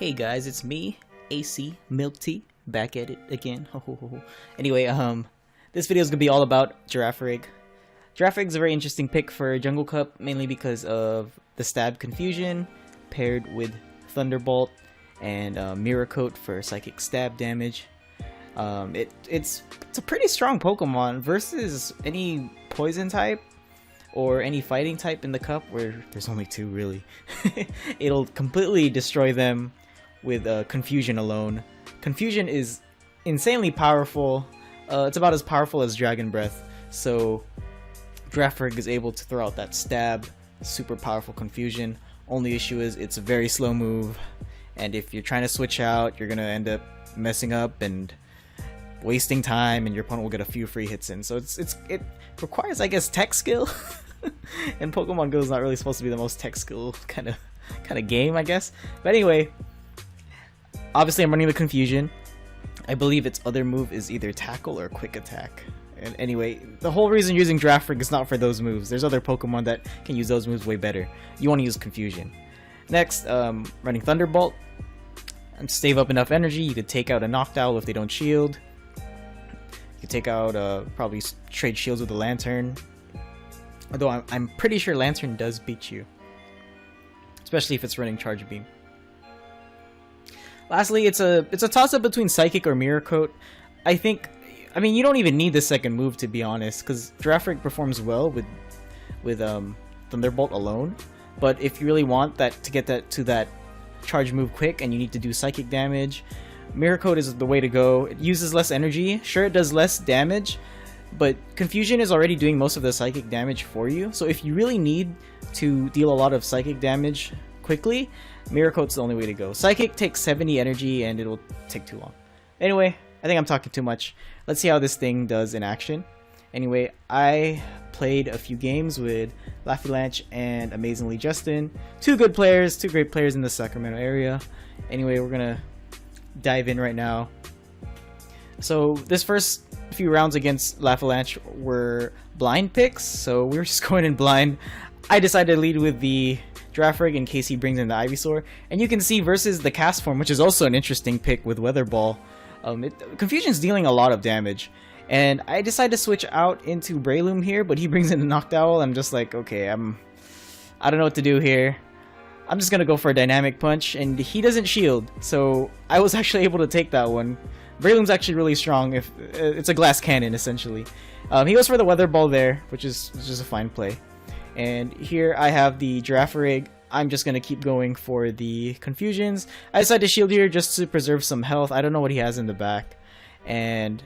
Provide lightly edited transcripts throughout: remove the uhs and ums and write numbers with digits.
Hey guys, it's me, AC Milk Tea, back at it again. Anyway, this video is gonna be all about Girafarig. Girafarig is a very interesting pick for Jungle Cup, mainly because of the stab confusion paired with Thunderbolt and Mirror Coat for psychic stab damage. It's a pretty strong Pokemon versus any poison type or any fighting type in the cup, where there's only two really. It'll completely destroy them with confusion alone. Confusion is insanely powerful. It's about as powerful as Dragon Breath, so Girafarig is able to throw out that stab, super powerful confusion. Only issue is it's a very slow move, and if you're trying to switch out, you're gonna end up messing up and wasting time, and your opponent will get a few free hits in. So it requires, I guess, tech skill. And Pokemon Go is not really supposed to be the most tech skill kind of game, I guess. But anyway, obviously I'm running the confusion. I believe its other move is either tackle or quick attack. And anyway, the whole reason using Girafarig is not for those moves. There's other Pokemon that can use those moves way better. You want to use confusion. Next, running Thunderbolt. And save up enough energy, you could take out a Noctowl if they don't shield. You could take out, probably trade shields with a Lantern. Although I'm pretty sure Lantern does beat you, especially if it's running Charge Beam. Lastly, it's a toss-up between Psychic or Mirror Coat. I mean, you don't even need the second move, to be honest, because Girafarig performs well with Thunderbolt alone. But if you really want to get that charge move quick, and you need to do Psychic damage, Mirror Coat is the way to go. It uses less energy. Sure, it does less damage, but Confusion is already doing most of the psychic damage for you. So if you really need to deal a lot of psychic damage quickly, Mirror Coat's the only way to go. Psychic takes 70 energy and it'll take too long. Anyway, I think I'm talking too much. Let's see how this thing does in action. Anyway, I played a few games with Laffy and Amazingly Justin. Two great players in the Sacramento area. Anyway, we're gonna dive in right now. So this first few rounds against Laffy were blind picks, so we were just going in blind. I decided to lead with the Girafarig in case he brings in the Ivysaur, and you can see versus the cast form, which is also an interesting pick with Weather Ball, Confusion's dealing a lot of damage, and I decided to switch out into Breloom here, but he brings in the Noctowl. I'm just like, okay, I don't know what to do here. I'm just gonna go for a Dynamic Punch, and he doesn't shield, so I was actually able to take that one. Breloom's actually really strong. If it's a glass cannon, essentially. He goes for the Weather Ball there, which is just a fine play. And here I have the Girafarig. I'm just gonna keep going for the Confusions. I decided to shield here just to preserve some health. I don't know what he has in the back, and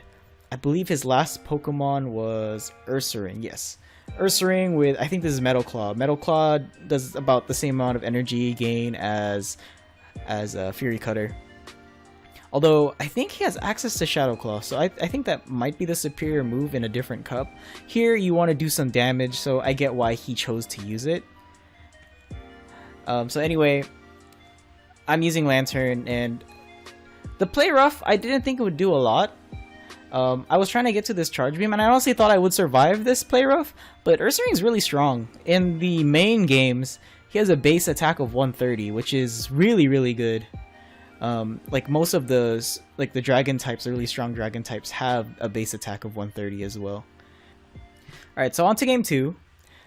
I believe his last Pokemon was Ursaring. Yes, Ursaring with, I think this is Metal Claw. Metal Claw does about the same amount of energy gain as Fury Cutter. Although, I think he has access to Shadow Claw, so I think that might be the superior move in a different cup. Here, you want to do some damage, so I get why he chose to use it. So anyway, I'm using Lantern, and the play rough, I didn't think it would do a lot. I was trying to get to this Charge Beam, and I honestly thought I would survive this play rough, but Ursaring's really strong. In the main games, he has a base attack of 130, which is really, really good. Like most of those, like the dragon types, the really strong dragon types have a base attack of 130 as well. Alright, so on to game 2.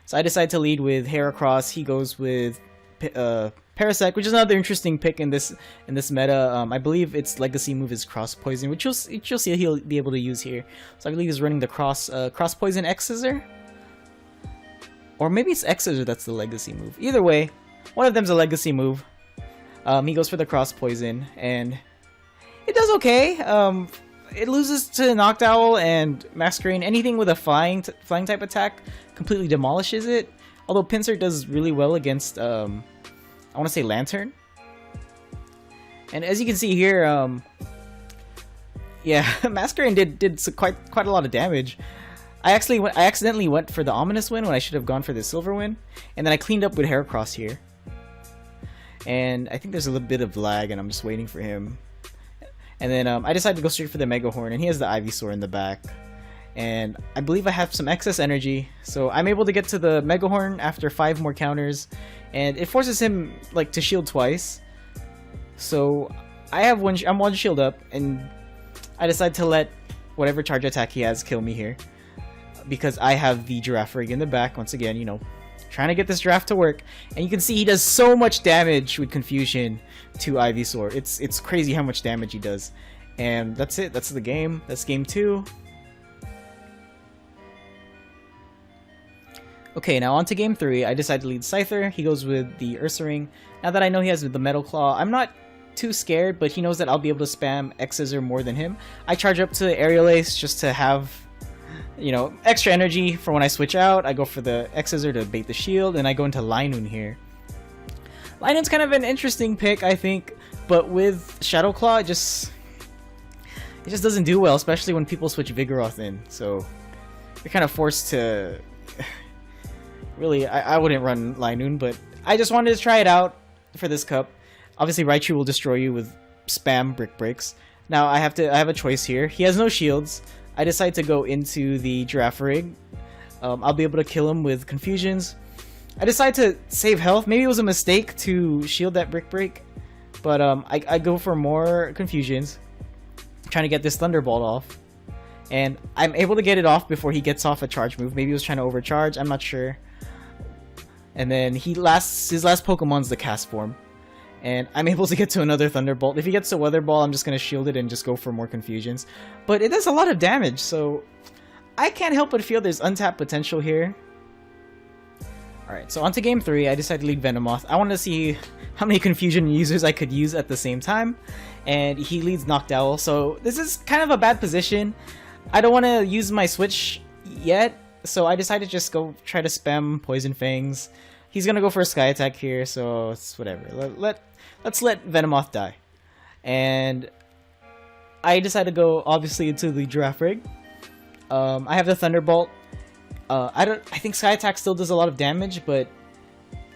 So I decided to lead with Heracross. He goes with Parasect, which is another interesting pick in this meta. I believe its legacy move is Cross Poison, which you'll see he'll be able to use here. So I believe he's running the Cross Poison X Scissor, or maybe it's X Scissor that's the legacy move. Either way, one of them's a legacy move. He goes for the Cross Poison, and it does okay. It loses to Noctowl and Masquerain. Anything with a flying type attack completely demolishes it. Although Pinsir does really well against, I want to say Lantern. And as you can see here, yeah, Masquerain did quite a lot of damage. I accidentally went for the Ominous Wind when I should have gone for the Silver Wind, and then I cleaned up with Heracross here. And I think there's a little bit of lag, and I'm just waiting for him. And then I decided to go straight for the Mega Horn, and he has the Ivysaur in the back. And I believe I have some excess energy, so I'm able to get to the Mega Horn after 5 more counters, and it forces him like to shield twice. So I have I'm one shield up, and I decide to let whatever charge attack he has kill me here, because I have the Girafarig in the back once again, you know, trying to get this draft to work. And you can see he does so much damage with Confusion to Ivysaur. It's crazy how much damage he does. And that's it. That's the game. That's game 2. Okay, now on to game 3. I decide to lead Scyther. He goes with the Ursaring. Now that I know he has the Metal Claw, I'm not too scared, but he knows that I'll be able to spam X-Scissor more than him. I charge up to Aerial Ace just to have, you know, extra energy for when I switch out. I go for the X-Scissor to bait the shield, and I go into Linoon here. Linoon's kind of an interesting pick, I think, but with Shadow Claw, it just doesn't do well, especially when people switch Vigoroth in. So you're kind of forced to... Really, I wouldn't run Linoon, but I just wanted to try it out for this cup. Obviously, Raichu will destroy you with spam Brick Breaks. Now, I have a choice here. He has no shields. I decide to go into the Girafarig. I'll be able to kill him with Confusions. I decide to save health. Maybe it was a mistake to shield that Brick Break, but I go for more Confusions, trying to get this Thunderbolt off. And I'm able to get it off before he gets off a charge move. Maybe he was trying to overcharge. I'm not sure. And then his last Pokemon's the Cast Form. And I'm able to get to another Thunderbolt. If he gets to Weather Ball, I'm just going to shield it and just go for more Confusions. But it does a lot of damage, so I can't help but feel there's untapped potential here. Alright, so on to game 3. I decided to lead Venomoth. I wanted to see how many Confusion users I could use at the same time. And he leads Noctowl, so this is kind of a bad position. I don't want to use my switch yet, so I decided to just go try to spam Poison Fangs. He's gonna go for a Sky Attack here, so it's whatever. Let's let Venomoth die. And I decided to go obviously into the Girafarig. I have the Thunderbolt. I think Sky Attack still does a lot of damage, but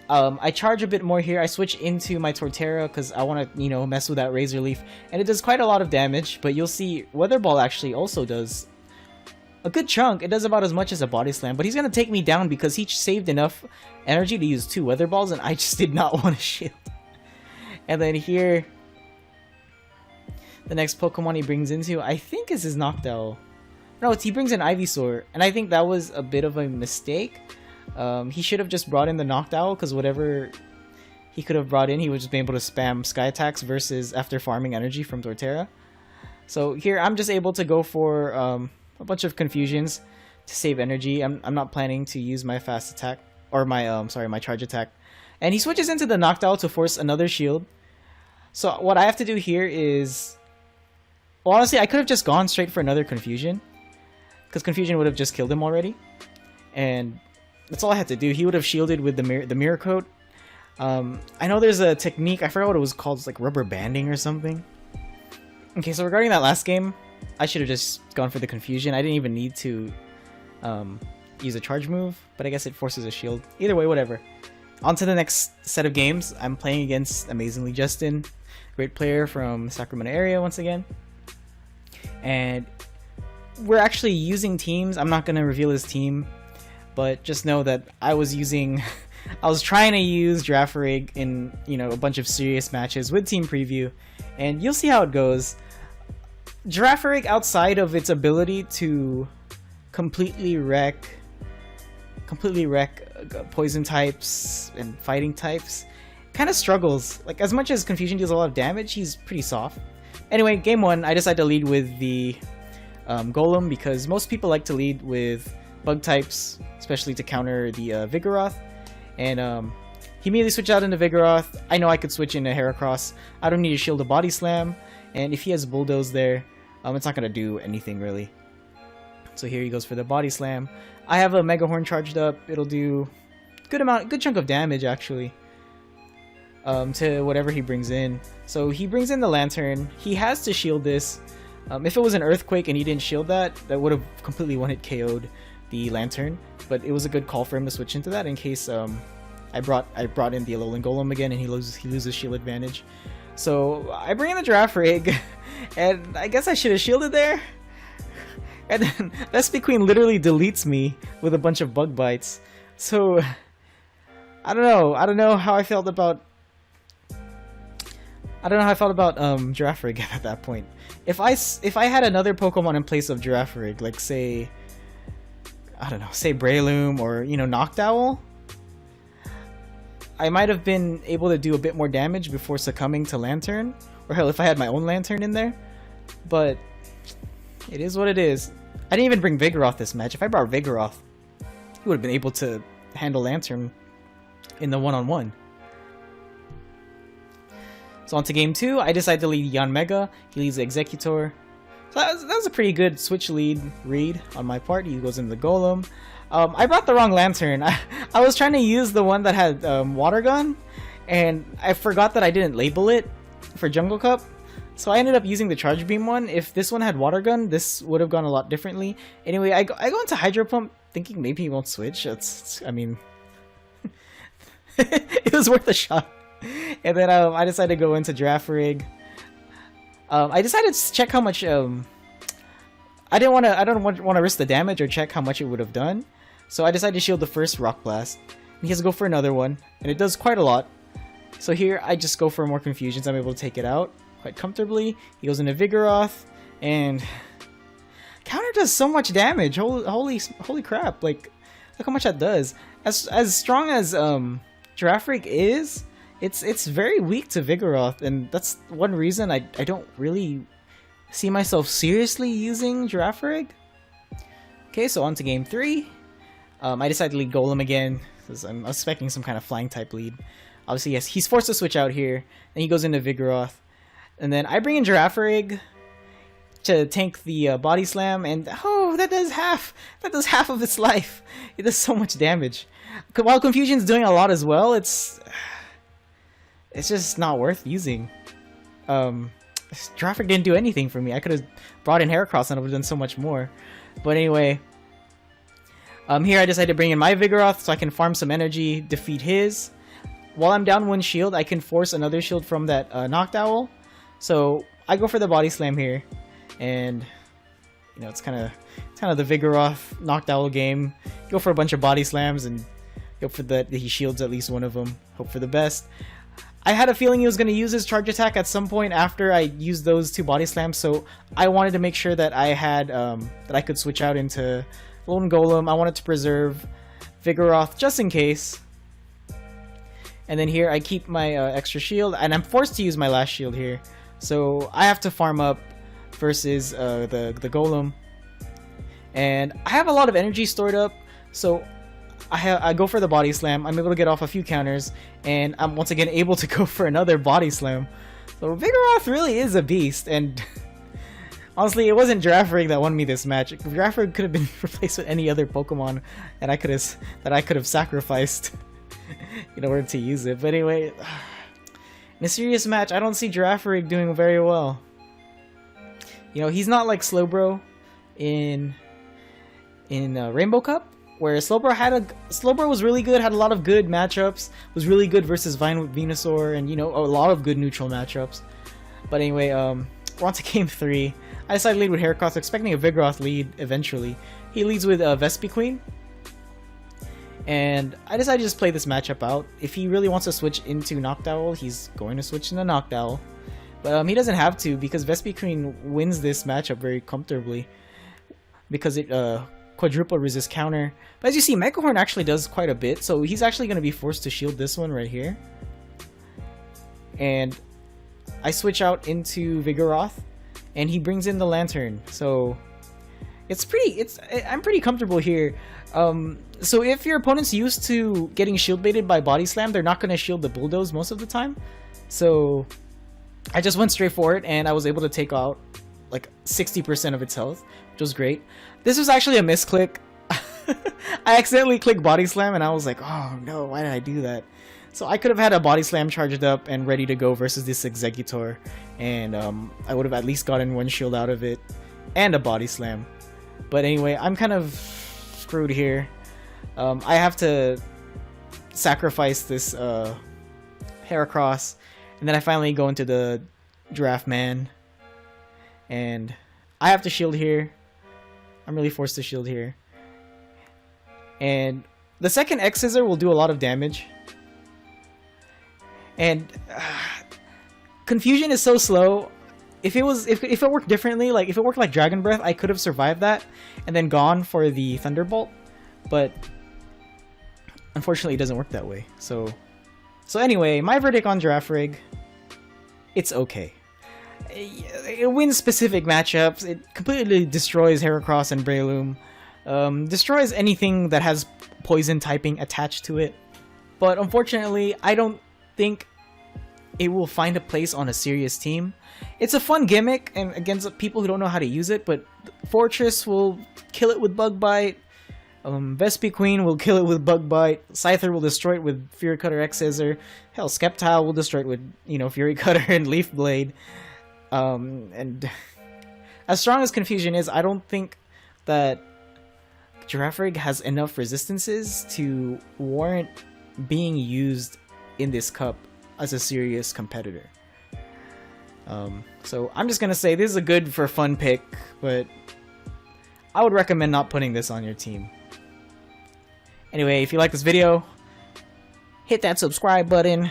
I charge a bit more here. I switch into my Torterra because I want to, you know, mess with that Razor Leaf, and it does quite a lot of damage. But you'll see Weather Ball actually also does a good chunk. It does about as much as a Body Slam, but he's gonna take me down because he saved enough energy to use 2 Weather Balls, and I just did not want to shield. And then here, the next Pokemon he brings into, I think, is his Noctowl. No, he brings in Ivysaur, and I think that was a bit of a mistake. He should have just brought in the Noctowl, because whatever he could have brought in, he would just be able to spam Sky Attacks versus after farming energy from Torterra. So here, I'm just able to go for a bunch of Confusions to save energy. I'm not planning to use my Fast Attack, or my my Charge Attack. And he switches into the Noctowl to force another shield. So what I have to do here is... Well, honestly, I could have just gone straight for another Confusion, because Confusion would have just killed him already. And that's all I had to do. He would have shielded with the Mirror Coat. I know there's a technique, I forgot what it was called, it's like rubber banding or something. Okay, so regarding that last game, I should have just gone for the Confusion. I didn't even need to use a charge move, but I guess it forces a shield. Either way, whatever. On to the next set of games. I'm playing against Amazingly Justin, great player from Sacramento area once again. And we're actually using teams. I'm not going to reveal his team, but just know that I was trying to use Girafarig in, you know, a bunch of serious matches with Team Preview, and you'll see how it goes. Girafarig, outside of its ability to completely wreck poison types and fighting types, kind of struggles. Like, as much as Confusion deals a lot of damage, he's pretty soft. Anyway, game 1, I decided to lead with the Golem, because most people like to lead with bug types, especially to counter the Vigoroth. And he immediately switched out into Vigoroth. I know I could switch into Heracross. I don't need to shield a Body Slam, and if he has Bulldoze there, it's not going to do anything really. So here he goes for the Body Slam. I have a Mega Horn charged up. It'll do good chunk of damage actually to whatever he brings in. So he brings in the Lantern. He has to shield this. If it was an Earthquake and he didn't shield that, that would have completely one-hit KO'd the Lantern. But it was a good call for him to switch into that in case I brought in the Alolan Golem again and he loses shield advantage. So I bring in the Girafarig, and I guess I should have shielded there. And then Vespi Queen literally deletes me with a bunch of bug bites. So I don't know how I felt about I don't know how I felt about Girafarig at that point. If I had another Pokemon in place of Girafarig, like say, I don't know, say Breloom or, you know, Noctowl, I might have been able to do a bit more damage before succumbing to Lantern, or hell, if I had my own Lantern in there. But it is what it is. I didn't even bring Vigoroth this match. If I brought Vigoroth, he would have been able to handle Lantern in the one-on-one. So on to game 2, I decided to lead Yanmega. He leads the Executor. So that was a pretty good switch read on my part. He goes into the Golem. I brought the wrong Lantern. I was trying to use the one that had Water Gun, and I forgot that I didn't label it for Jungle Cup. So I ended up using the Charge Beam one. If this one had Water Gun, this would have gone a lot differently. Anyway, I go into Hydro Pump thinking maybe he won't switch. I mean, it was worth a shot. And then I decided to go into Girafarig. I decided to check how much. I don't want to risk the damage or check how much it would have done. So I decided to shield the first Rock Blast. And he has to go for another one, and it does quite a lot. So here I just go for more confusions. I'm able to take it out quite comfortably. He goes into Vigoroth, and counter does so much damage. Holy crap! Like, look how much that does. As strong as Girafarig is, it's very weak to Vigoroth, and that's one reason I don't really see myself seriously using Girafarig. Okay, so on to game 3. I decided to lead Golem again, because I'm expecting some kind of flying type lead. Obviously, yes, he's forced to switch out here, and he goes into Vigoroth. And then I bring in Girafarig to tank the Body Slam, and oh, that does half of its life. It does so much damage. While Confusion's doing a lot as well, it's just not worth using. Girafarig didn't do anything for me. I could have brought in Heracross and it would have done so much more. But anyway, here I decided to bring in my Vigoroth so I can farm some energy, defeat his. While I'm down one shield, I can force another shield from that Noctowl. So I go for the Body Slam here, and you know, it's kind of the Vigoroth Noctowl game. Go for a bunch of Body Slams and hope for that he shields at least one of them. Hope for the best. I had a feeling he was going to use his charge attack at some point after I used those 2 Body Slams, so I wanted to make sure that I had that I could switch out into Lone Golem. I wanted to preserve Vigoroth just in case. And then here I keep my extra shield, and I'm forced to use my last shield here. So I have to farm up versus the Golem. And I have a lot of energy stored up, so I go for the Body Slam. I'm able to get off a few counters, and I'm once again able to go for another Body Slam. So Vigoroth really is a beast, and honestly, it wasn't Girafarig that won me this match. Girafarig could have been replaced with any other Pokemon that I could have sacrificed in order to use it. But anyway, in a serious match, I don't see Girafarig doing very well. You know, he's not like Slowbro in Rainbow Cup, where Slowbro was really good, had a lot of good matchups, was really good versus Venusaur, and you know, a lot of good neutral matchups. But anyway, we're on to game 3. I decided to lead with Heracross, expecting a Vigoroth lead eventually. He leads with Vespiquen. And I decided to just play this matchup out. If he really wants to switch into Noctowl, he's going to switch into Noctowl. But he doesn't have to, because Vespiquen wins this matchup very comfortably, because it quadruple resist counter. But as you see, Mega Horn actually does quite a bit, so he's actually going to be forced to shield this one right here. And I switch out into Vigoroth, and he brings in the Lantern. So I'm pretty comfortable here. So if your opponent's used to getting shield baited by Body Slam, they're not going to shield the Bulldoze most of the time. So I just went straight for it, and I was able to take out like 60% of its health, which was great. This was actually a misclick. I accidentally clicked Body Slam, and I was like, oh no, why did I do that? So I could have had a Body Slam charged up and ready to go versus this Executor, and I would have at least gotten one shield out of it and a Body Slam. But anyway, I'm kind of screwed here. I have to sacrifice this Heracross, and then I finally go into the Giraffe Man, and I have to shield here. I'm really forced to shield here. And the second X-Scissor will do a lot of damage. And Confusion is so slow. If it worked differently, like if it worked like Dragon Breath, I could have survived that and then gone for the Thunderbolt. But unfortunately, it doesn't work that way. So anyway, my verdict on Girafarig, it's okay. It wins specific matchups. It completely destroys Heracross and Breloom. Destroys anything that has poison typing attached to it. But unfortunately, I don't think it will find a place on a serious team. It's a fun gimmick and against people who don't know how to use it, but Fortress will kill it with Bug Bite. Vespiquen will kill it with Bug Bite. Scyther will destroy it with Fury Cutter X Scissor. Hell, Sceptile will destroy it with, Fury Cutter and Leaf Blade. And as strong as Confusion is, I don't think that Girafarig has enough resistances to warrant being used in this cup as a serious competitor. So I'm just gonna say this is a good for fun pick, but I would recommend not putting this on your team. Anyway, if you like this video, hit that subscribe button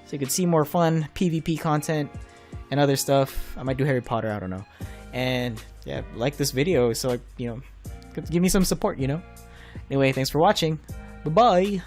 so you can see more fun PvP content and other stuff. I might do Harry Potter, I don't know. And yeah, like this video so give me some support, Anyway, thanks for watching. Bye-bye.